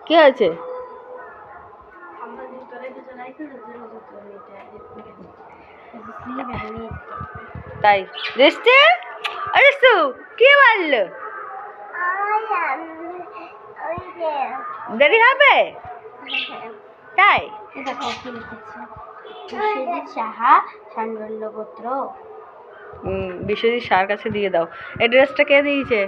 কি হয়েছে? তাই রেস্টে আরে কি বললো? দেরি হবে তাই? বিশ্বজিৎ স্যার কাছে দিয়ে দাও। অ্যাড্রেসটা কে দিয়েছে?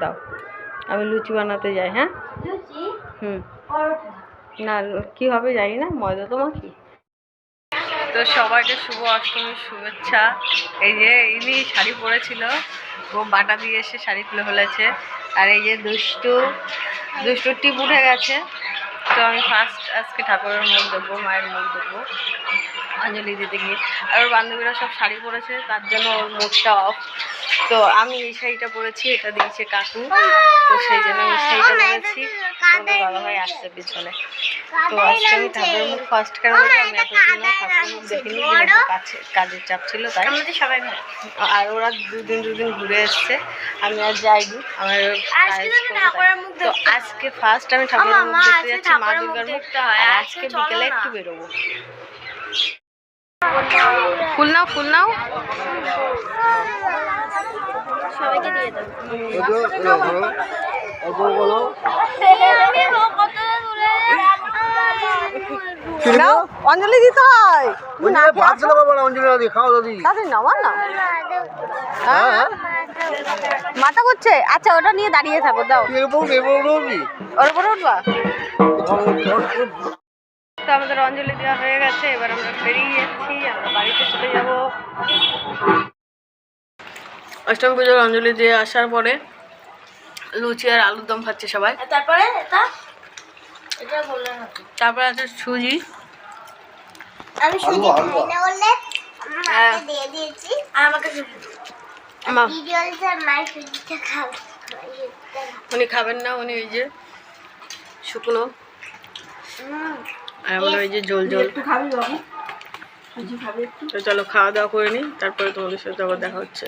দাও, আমি লুচি বানাতে যাই। হ্যাঁ না কি হবে জানি না, ময়দা তো মাখি। তো সবাইকে শুভ অষ্টমীর শুভেচ্ছা। এই যে ইনি শাড়ি পরেছিল, ও বাটা দিয়ে এসে শাড়ি খুলে ফেলেছে। আর এই যে দুষ্টু টিপ উঠে গেছে। তো আমি ফার্স্ট আজকে ঠাকুরের মুখ দেখবো, মায়ের মুখ দেখবো অঞ্জলি দিতে গিয়ে। আর ওর বান্ধবীরা সব শাড়ি পরেছে, তার জন্য ওর মুখটা অফ। তো আমি এই শাড়িটা পরেছি, এটা দিয়েছে কাকু, তো সেই জন্য এই শাড়িটা পরেছি। তোমাদের দাদাভাই আসছে পিছনে। তো আজকে আমি ঠাকুরের মুখ ফার্স্ট কারণ আমি এতদিনও ঠাকুরের মুখ দেখিনি, কাজের চাপ ছিল তাই। আর ওরা দুদিন ঘুরে এসছে, আমি আর যাইনি। আমার তো আজকে ফার্স্ট আমি ঠাকুরের মুখ দেখতে যাচ্ছি, মা দুর্গার মুখ। আর আজকে বিকেলে একটু বেরোবো। ফুল নাও সবাইকে দিয়ে দাও। অঞ্জলি দিতে হয়, মাথা করছে। আচ্ছা ওটা নিয়ে দাঁড়িয়ে থাকো, দাও। ওর উপরে উঠবা। তো আমাদের অঞ্জলি দেওয়া হয়ে গেছে, এবার আমরা বেরিয়ে যাচ্ছি, আমরা বাড়িতে চলে যাব। অষ্টমী পুজোর অঞ্জলি দিয়ে আসার পরে লুচি আর আলুর দম খাচ্ছে সবাই। তারপরে তারপরে আছে সুজি। আমি সুজি খাই না বললে আমাকে দিয়ে দিয়েছি, আমাকে সুজি ভিডিওতে মাই সুজিটা খাবে। উনি খাবেন না, উনি ওই যে শুকনো, আর আমরা ওই যে জল একটু খাবি বাবু, সুজি খাবে একটু। তো চলো খাওয়া দাওয়া করে নিই, তারপরে তোমাদের সাথে আবার দেখা হচ্ছে।